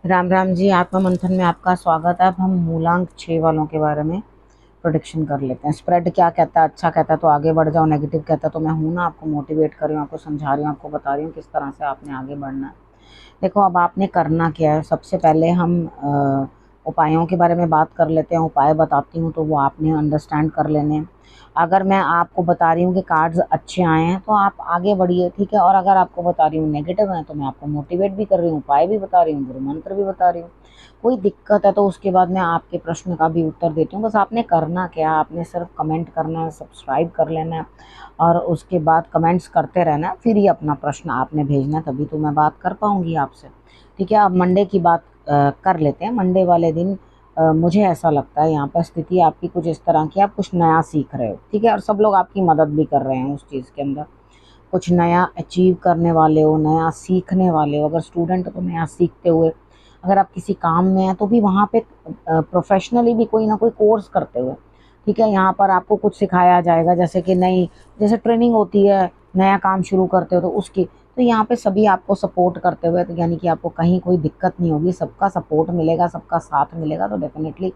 राम राम जी। आत्मा मंथन में आपका स्वागत है। अब हम मूलांक 6 वालों के बारे में प्रोडिक्शन कर लेते हैं। स्प्रेड क्या कहता है? अच्छा कहता है तो आगे बढ़ जाओ, नेगेटिव कहता है तो मैं हूं ना, आपको मोटिवेट कर रही हूँ, आपको समझा रही हूँ, आपको बता रही हूँ किस तरह से आपने आगे बढ़ना है। देखो, अब आपने करना क्या है। सबसे पहले हम उपायों के बारे में बात कर लेते हैं। उपाय बताती हूँ तो वो आपने अंडरस्टैंड कर लेने हैं। अगर मैं आपको बता रही हूँ कि कार्ड्स अच्छे आए हैं तो आप आगे बढ़िए, ठीक है। और अगर आपको बता रही हूँ नेगेटिव है तो मैं आपको मोटिवेट भी कर रही हूँ, उपाय भी बता रही हूँ, गुरु मंत्र भी बता रही हूँ। कोई दिक्कत है तो उसके बाद मैं आपके प्रश्न का भी उत्तर देती हूँ। बस आपने करना क्या, आपने सिर्फ कमेंट करना है, सब्सक्राइब कर लेना है और उसके बाद कमेंट्स करते रहना है। फिर ही अपना प्रश्न आपने भेजना है, तभी तो मैं बात कर पाऊंगी आपसे, ठीक है। अब मंडे की बात कर लेते हैं। मंडे वाले दिन मुझे ऐसा लगता है यहाँ पर स्थिति आपकी कुछ इस तरह की, आप कुछ नया सीख रहे हो, ठीक है। और सब लोग आपकी मदद भी कर रहे हैं उस चीज़ के अंदर। कुछ नया अचीव करने वाले हो, नया सीखने वाले हो। अगर स्टूडेंट हो तो नया सीखते हुए, अगर आप किसी काम में हैं तो भी वहाँ पे प्रोफेशनली भी कोई ना कोई कोर्स करते हुए, ठीक है। यहाँ पर आपको कुछ सिखाया जाएगा, जैसे कि नई, जैसे ट्रेनिंग होती है, नया काम शुरू करते हो तो उसकी, तो यहाँ पे सभी आपको सपोर्ट करते हुए, तो यानी कि आपको कहीं कोई दिक्कत नहीं होगी, सबका सपोर्ट मिलेगा, सबका साथ मिलेगा, तो डेफिनेटली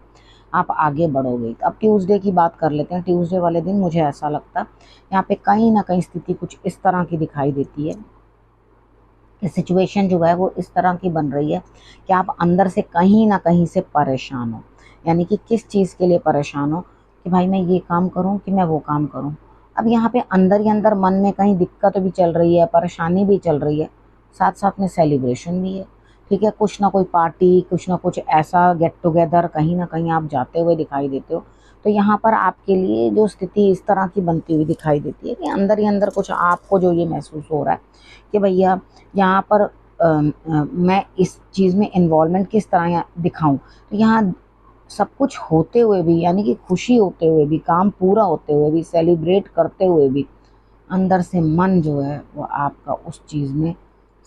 आप आगे बढ़ोगे। अब ट्यूसडे की बात कर लेते हैं। ट्यूसडे वाले दिन मुझे ऐसा लगता है यहाँ पे कहीं ना कहीं स्थिति कुछ इस तरह की दिखाई देती है कि सिचुएशन जो है वो इस तरह की बन रही है कि आप अंदर से कहीं ना कहीं से परेशान हो। यानी कि किस चीज़ के लिए परेशान हो कि भाई मैं ये काम करूं कि मैं वो काम करूं। अब यहाँ पे अंदर ही अंदर मन में कहीं दिक्कत भी चल रही है, परेशानी भी चल रही है, साथ साथ में सेलिब्रेशन भी है, ठीक है। कुछ ना कोई पार्टी, कुछ ना कुछ ऐसा गेट टुगेदर कहीं ना कहीं आप जाते हुए दिखाई देते हो। तो यहाँ पर आपके लिए जो स्थिति इस तरह की बनती हुई दिखाई देती है कि अंदर ही अंदर कुछ आपको जो ये महसूस हो रहा है कि भैया यहाँ पर मैं इस चीज़ में इन्वॉल्वमेंट किस तरह दिखाऊं। तो यहाँ सब कुछ होते हुए भी, यानी कि खुशी होते हुए भी, काम पूरा होते हुए भी, सेलिब्रेट करते हुए भी, अंदर से मन जो है वो आपका उस चीज़ में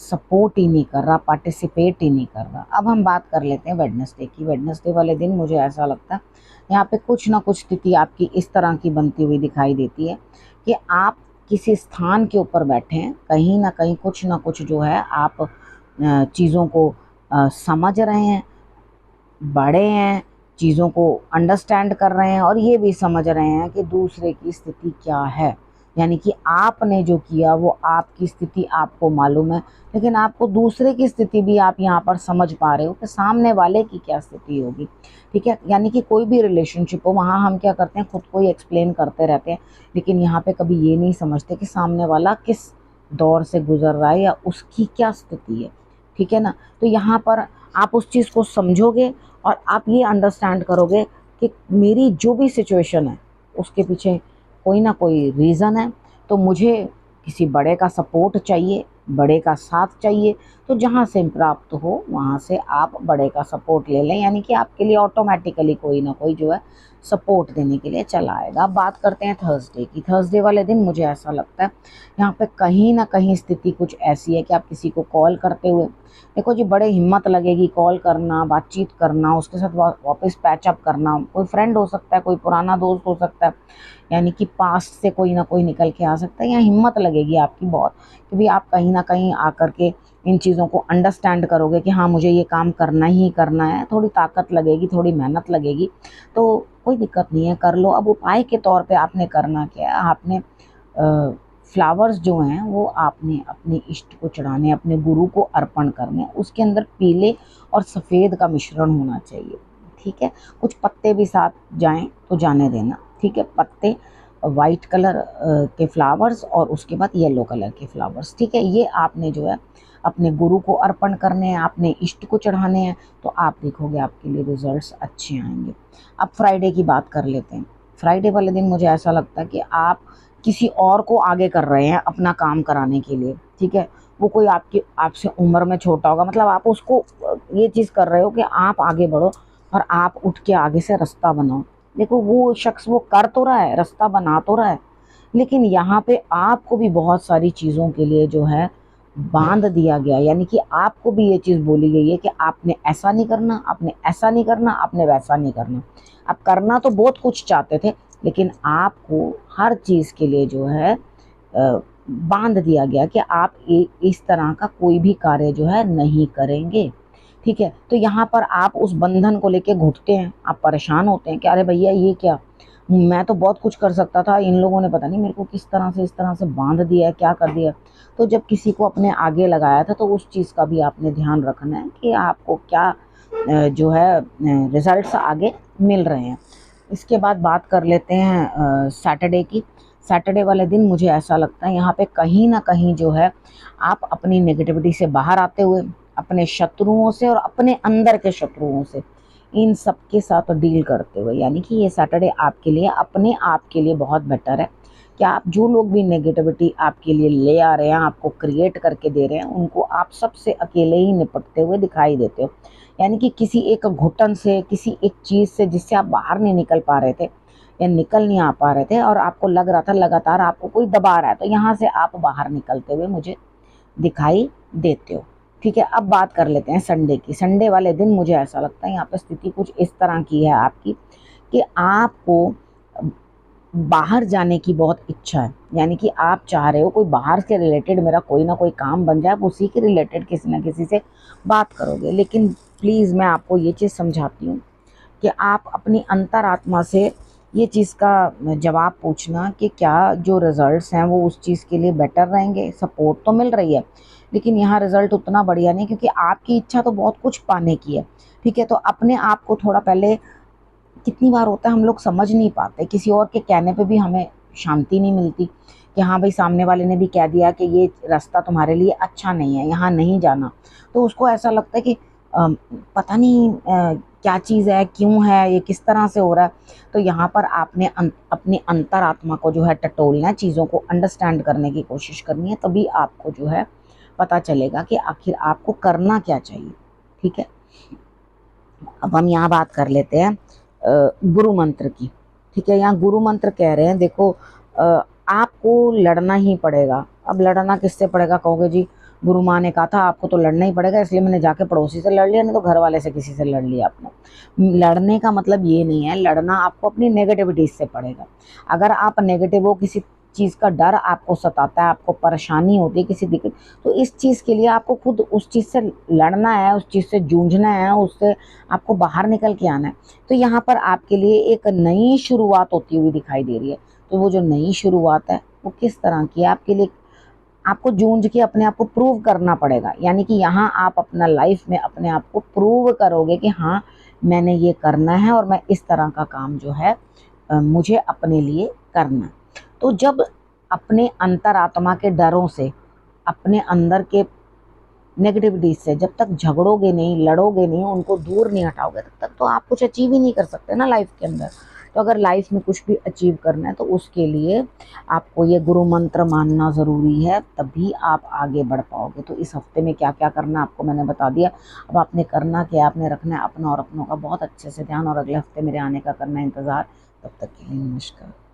सपोर्ट ही नहीं कर रहा, पार्टिसिपेट ही नहीं कर रहा। अब हम बात कर लेते हैं वेडनेसडे की। वेडनेसडे वाले दिन मुझे ऐसा लगता है यहाँ पे कुछ ना कुछ स्थिति आपकी इस तरह की बनती हुई दिखाई देती है कि आप किसी स्थान के ऊपर बैठे हैं, कहीं ना कुछ जो है आप चीज़ों को समझ रहे हैं, बड़े हैं, चीज़ों को अंडरस्टैंड कर रहे हैं और ये भी समझ रहे हैं कि दूसरे की स्थिति क्या है। यानी कि आपने जो किया वो आपकी स्थिति आपको मालूम है, लेकिन आपको दूसरे की स्थिति भी आप यहाँ पर समझ पा रहे हो कि सामने वाले की क्या स्थिति होगी, ठीक है। यानी कि कोई भी रिलेशनशिप हो, वहाँ हम क्या करते हैं, खुद को ही एक्सप्लेन करते रहते हैं, लेकिन यहाँ पे कभी ये नहीं समझते कि सामने वाला किस दौर से गुजर रहा है या उसकी क्या स्थिति है, ठीक है ना। तो यहाँ पर आप उस चीज़ को समझोगे और आप ये अंडरस्टैंड करोगे कि मेरी जो भी सिचुएशन है उसके पीछे कोई ना कोई रीज़न है। तो मुझे किसी बड़े का सपोर्ट चाहिए, बड़े का साथ चाहिए। तो जहाँ से प्राप्त हो वहाँ से आप बड़े का सपोर्ट ले लें, यानी कि आपके लिए ऑटोमेटिकली कोई ना कोई जो है सपोर्ट देने के लिए चला आएगा। अब बात करते हैं थर्सडे की। थर्सडे वाले दिन मुझे ऐसा लगता है यहाँ पे कहीं ना कहीं स्थिति कुछ ऐसी है कि आप किसी को कॉल करते हुए, देखो जी, बड़े हिम्मत लगेगी कॉल करना, बातचीत करना, उसके साथ वापस पैचअप करना। कोई फ्रेंड हो सकता है, कोई पुराना दोस्त हो सकता है, यानी कि पास्ट से कोई ना कोई निकल के आ सकता है। यहाँ हिम्मत लगेगी आपकी बहुत कि भाई आप कहीं ना कहीं आकर के इन चीज़ों को अंडरस्टैंड करोगे कि हाँ मुझे ये काम करना ही करना है। थोड़ी ताकत लगेगी, थोड़ी मेहनत लगेगी, तो कोई दिक्कत नहीं है, कर लो। अब उपाय के तौर पे आपने करना क्या है, आपने फ्लावर्स जो हैं वो आपने अपने इष्ट को चढ़ाने, अपने गुरु को अर्पण करने। उसके अंदर पीले और सफ़ेद का मिश्रण होना चाहिए, ठीक है। कुछ पत्ते भी साथ जाएं तो जाने देना, ठीक है। पत्ते वाइट कलर के फ्लावर्स और उसके बाद येलो कलर के फ्लावर्स, ठीक है। ये आपने जो है अपने गुरु को अर्पण करने हैं, अपने इष्ट को चढ़ाने हैं, तो आप देखोगे आपके लिए रिजल्ट्स अच्छे आएंगे। अब फ्राइडे की बात कर लेते हैं। फ्राइडे वाले दिन मुझे ऐसा लगता है कि आप किसी और को आगे कर रहे हैं अपना काम कराने के लिए, ठीक है। वो कोई आपकी आपसे उम्र में छोटा होगा, मतलब आप उसको ये चीज़ कर रहे हो कि आप आगे बढ़ो और आप उठ के आगे से रास्ता बनाओ। देखो वो शख्स वो कर तो रहा है, रास्ता बना तो रहा है, लेकिन यहाँ पे आपको भी बहुत सारी चीज़ों के लिए जो है बांध दिया गया। यानी कि आपको भी ये चीज़ बोली गई है कि आपने ऐसा नहीं करना, आपने ऐसा नहीं करना, आपने वैसा नहीं करना। आप करना तो बहुत कुछ चाहते थे, लेकिन आपको हर चीज़ के लिए जो है बांध दिया गया कि आप इस तरह का कोई भी कार्य जो है नहीं करेंगे, ठीक है। तो यहाँ पर आप उस बंधन को लेके घुटते हैं, आप परेशान होते हैं कि अरे भैया ये क्या, मैं तो बहुत कुछ कर सकता था, इन लोगों ने पता नहीं मेरे को किस तरह से इस तरह से बांध दिया है, क्या कर दिया। तो जब किसी को अपने आगे लगाया था तो उस चीज़ का भी आपने ध्यान रखना है कि आपको क्या जो है रिजल्ट्स आगे मिल रहे हैं। इसके बाद बात कर लेते हैं सैटरडे की। सैटरडे वाले दिन मुझे ऐसा लगता है यहाँ पे कहीं ना कहीं जो है आप अपनी नेगेटिविटी से बाहर आते हुए, अपने शत्रुओं से और अपने अंदर के शत्रुओं से, इन सब के साथ डील करते हुए, यानी कि ये सैटरडे आपके लिए, अपने आप के लिए बहुत बेटर है कि आप जो लोग भी नेगेटिविटी आपके लिए ले आ रहे हैं, आपको क्रिएट करके दे रहे हैं, उनको आप सबसे अकेले ही निपटते हुए दिखाई देते हो। यानी कि किसी एक घुटन से, किसी एक चीज़ से जिससे आप बाहर नहीं निकल पा रहे थे या निकल नहीं आ पा रहे थे और आपको लग रहा था लगातार आपको कोई दबा रहा है, तो यहाँ से आप बाहर निकलते हुए मुझे दिखाई देते हो। ठीक है, अब बात कर लेते हैं संडे की। संडे वाले दिन मुझे ऐसा लगता है यहाँ पे स्थिति कुछ इस तरह की है आपकी कि आपको बाहर जाने की बहुत इच्छा है, यानी कि आप चाह रहे हो कोई बाहर से रिलेटेड मेरा कोई ना कोई काम बन जाए, आप उसी के रिलेटेड किसी ना किसी से बात करोगे। लेकिन प्लीज़ मैं आपको ये चीज़ समझाती हूँ कि आप अपनी अंतरात्मा से ये चीज़ का जवाब पूछना कि क्या जो रिज़ल्ट्स हैं वो उस चीज़ के लिए बेटर रहेंगे। सपोर्ट तो मिल रही है लेकिन यहाँ रिज़ल्ट उतना बढ़िया नहीं, क्योंकि आपकी इच्छा तो बहुत कुछ पाने की है। ठीक है, तो अपने आप को थोड़ा पहले, कितनी बार होता है हम लोग समझ नहीं पाते, किसी और के कहने पे भी हमें शांति नहीं मिलती कि हाँ भाई सामने वाले ने भी कह दिया कि ये रास्ता तुम्हारे लिए अच्छा नहीं है, यहाँ नहीं जाना, तो उसको ऐसा लगता है कि पता नहीं क्या चीज़ है, क्यों है, ये किस तरह से हो रहा है। तो यहाँ पर आपने अपनी अंतरात्मा को जो है टटोलना है, चीज़ों को अंडरस्टैंड करने की कोशिश करनी है, तभी आपको जो है पता चलेगा कि आखिर आपको करना क्या चाहिए। ठीक है, अब हम यहाँ बात कर लेते हैं गुरु मंत्र की। ठीक है, यहाँ गुरु मंत्र कह रहे हैं, देखो आपको लड़ना ही पड़ेगा। अब लड़ना किससे पड़ेगा कहोगे जी, गुरु माँ ने कहा था आपको तो लड़ना ही पड़ेगा, इसलिए मैंने जाके पड़ोसी से लड़ लिया, नहीं तो घर वाले से किसी से लड़ लिया आपने। लड़ने का मतलब ये नहीं है, लड़ना आपको अपनी नेगेटिविटी से पड़ेगा। अगर आप नेगेटिव हो, किसी चीज़ का डर आपको सताता है, आपको परेशानी होती है किसी दिक्कत, तो इस चीज़ के लिए आपको खुद उस चीज़ से लड़ना है, उस चीज़ से जूझना है, उससे आपको बाहर निकल के आना है। तो यहाँ पर आपके लिए एक नई शुरुआत होती हुई दिखाई दे रही है। तो वो जो नई शुरुआत है वो किस तरह की है आपके लिए, आपको जूझ के अपने आप को प्रूव करना पड़ेगा। यानी कि यहाँ आप अपना लाइफ में अपने आप को प्रूव करोगे कि हाँ मैंने ये करना है और मैं इस तरह का काम जो है मुझे अपने लिए करना है। तो जब अपने अंतरात्मा के डरों से, अपने अंदर के नेगेटिविटी से जब तक झगड़ोगे नहीं, लड़ोगे नहीं, उनको दूर नहीं हटाओगे, तब तक तो आप कुछ अचीव ही नहीं कर सकते ना लाइफ के अंदर। तो अगर लाइफ में कुछ भी अचीव करना है तो उसके लिए आपको ये गुरु मंत्र मानना ज़रूरी है, तभी आप आगे बढ़ पाओगे। तो इस हफ्ते में क्या क्या करना आपको मैंने बता दिया। अब आपने करना क्या, आपने रखना है अपना और अपनों का बहुत अच्छे से ध्यान, और अगले हफ्ते मेरे आने का करना है इंतज़ार। तब तक के लिए नमस्कार।